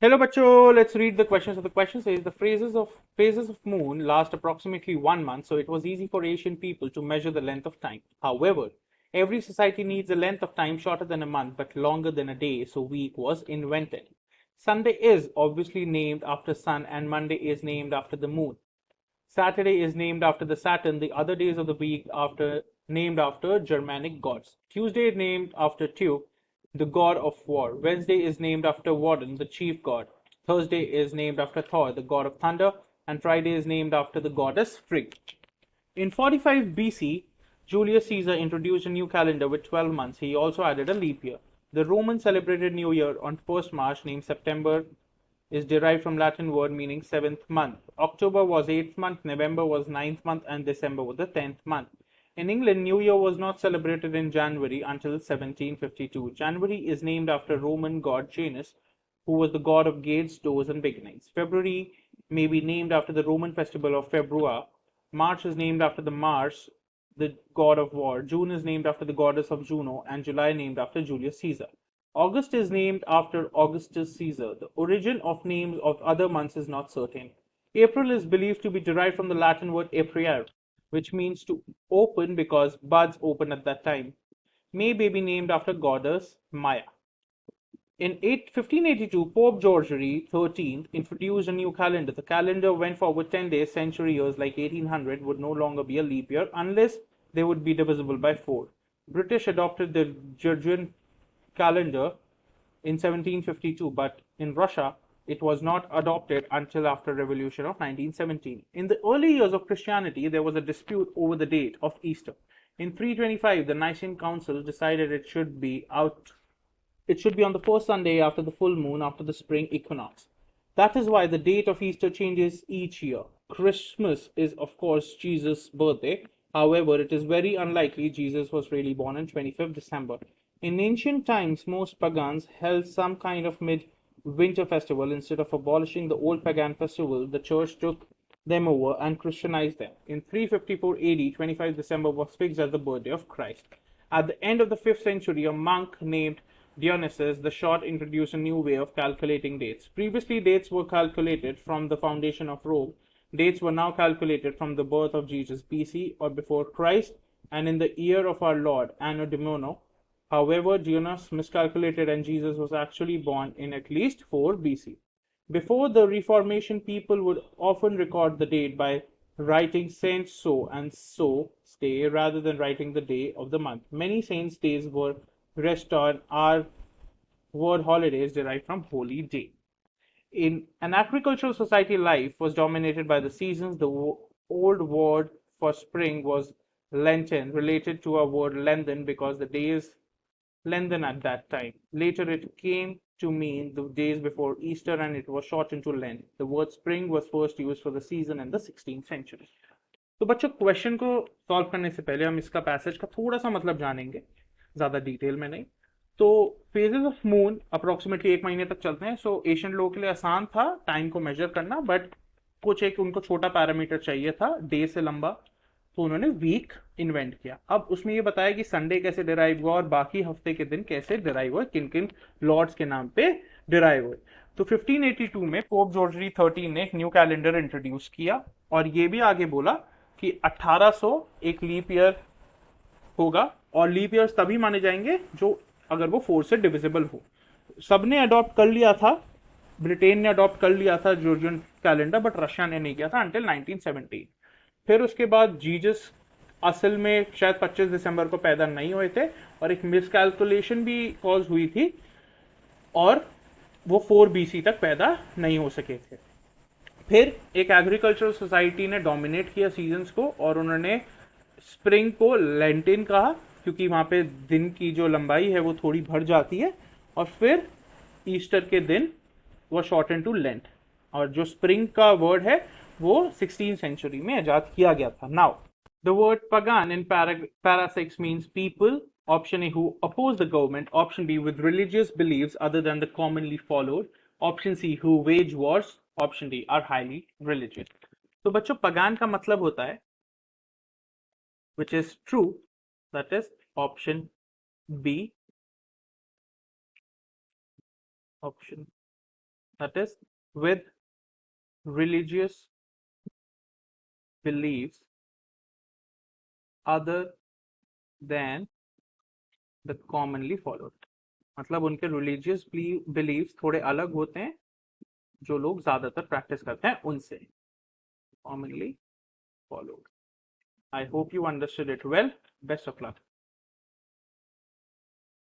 Hello, Bacho. Let's read the question. So the question says the phases of moon last approximately 1 month, so it was easy for ancient people to measure the length of time. However, every society needs a length of time shorter than a month but longer than a day, so week was invented. Sunday is obviously named after sun, and Monday is named after the moon. Saturday is named after the Saturn. The other days of the week after named after Germanic gods. Tuesday is named after Teuc, the god of war. Wednesday is named after Woden, the chief god. Thursday is named after Thor, the god of thunder, and Friday is named after the goddess Frigg. In 45 BC, Julius Caesar introduced a new calendar with 12 months. He also added a leap year. The Romans celebrated New Year on 1st March, named September is derived from Latin word meaning seventh month. October was eighth month, November was ninth month, and December was the 10th month. In England, New Year was not celebrated in January until 1752. January is named after Roman god Janus, who was the god of gates, doors, and beginnings. February may be named after the Roman festival of Februa. March is named after the Mars, the god of war. June is named after the goddess of Juno, and July named after Julius Caesar. August is named after Augustus Caesar. The origin of names of other months is not certain. April is believed to be derived from the Latin word aperire, which means to open because buds open at that time. May may be named after goddess Maia. In 1582, Pope George XIII introduced a new calendar. The calendar went forward 10 days. Century years like 1800 would no longer be a leap year unless they would be divisible by 4. British adopted the Gregorian calendar in 1752, but in Russia it was not adopted until after revolution of 1917. In the early years of Christianity, there was a dispute over the date of Easter. In 325, the Nicene Council decided it should be on the first Sunday after the full moon after the spring equinox. That is why the date of Easter changes each year. Christmas is, of course, Jesus' birthday. However, it is very unlikely Jesus was really born on 25th December. In ancient times, most pagans held some kind of mid-winter festival. Instead of abolishing the old pagan festival, the church took them over and Christianized them. In 354 AD, 25 December was fixed as the birthday of Christ. At the end of the 5th century, a monk named Dionysius the Short introduced a new way of calculating dates. Previously, dates were calculated from the foundation of Rome. Dates were now calculated from the birth of Jesus BC or before Christ and in the year of our Lord, Anno Domini. However, Janus miscalculated and Jesus was actually born in at least 4 BC. Before the Reformation, people would often record the date by writing Saint so and so day rather than writing the day of the month. Many saints' days were restored. Our word holidays derived from holy day. In an agricultural society, life was dominated by the seasons. The old word for spring was Lenten, related to our word lengthen because the days lengthen at that time. Later, it came to mean the days before Easter and it was shortened to Lent. The word spring was first used for the season in the 16th century. तो बच्चों question को solve करने से पहले हम इसका passage का थोड़ा सा मतलब जानेंगे, ज़्यादा डिटेल में नहीं. तो फेजेस ऑफ मून अप्रोक्सीमेटली 1 महीने तक चलते हैं. सो एशियन लोगों के लिए आसान था टाइम को मेजर करना, बट कुछ एक उनको छोटा पैरामीटर चाहिए था डे से लंबा, तो उन्होंने वीक इन्वेंट किया. अब उसमें ये बताया कि संडे कैसे डिराइव हुआ और बाकी हफ्ते के दिन कैसे डिराइव हुए, किन किन लॉर्ड्स के नाम पे डिराइव हुए. तो 1582 में पोप जॉर्ज 13 ने एक न्यू कैलेंडर इंट्रोड्यूस किया और ये भी आगे बोला कि 1800 एक लीप ईयर होगा और लीप ईयर्स तभी माने जाएंगे जो अगर वो 4 से डिविजिबल हो. सबने अडॉप्ट कर लिया था, ब्रिटेन ने अडॉप्ट कर लिया था जॉर्जियन कैलेंडर, बट रशिया ने नहीं किया था अंटिल 1917. फिर उसके बाद जीजस असल में शायद 25 दिसंबर को पैदा नहीं हुए थे और एक मिसकैलकुलेशन भी कॉज हुई थी और वो 4 बीसी तक पैदा नहीं हो सके थे. फिर एक एग्रीकल्चरल सोसाइटी ने डोमिनेट किया सीजन्स को और उन्होंने स्प्रिंग को लेंटिन कहा क्योंकि वहां पे दिन की जो लंबाई है वो थोड़ी बढ़ जाती है. और फिर ईस्टर के दिन वो शॉर्टन टू लेंट, और जो स्प्रिंग का वर्ड है वो 16th सेंचुरी में इजाद किया गया था. Now the word pagan in para 6 means people. Option A, who oppose the government. Option B, with religious beliefs other than the commonly followed. Option C, who wage wars. Option D, are highly religious. तो बच्चों पगान का मतलब होता है which is true, that is option B. Option that is with religious beliefs other than the commonly followed. मतलब उनके religious beliefs थोड़े अलग होते हैं जो लोग ज्यादातर प्रैक्टिस करते हैं उनसे. Commonly followed. I hope you understood it well. Best of luck.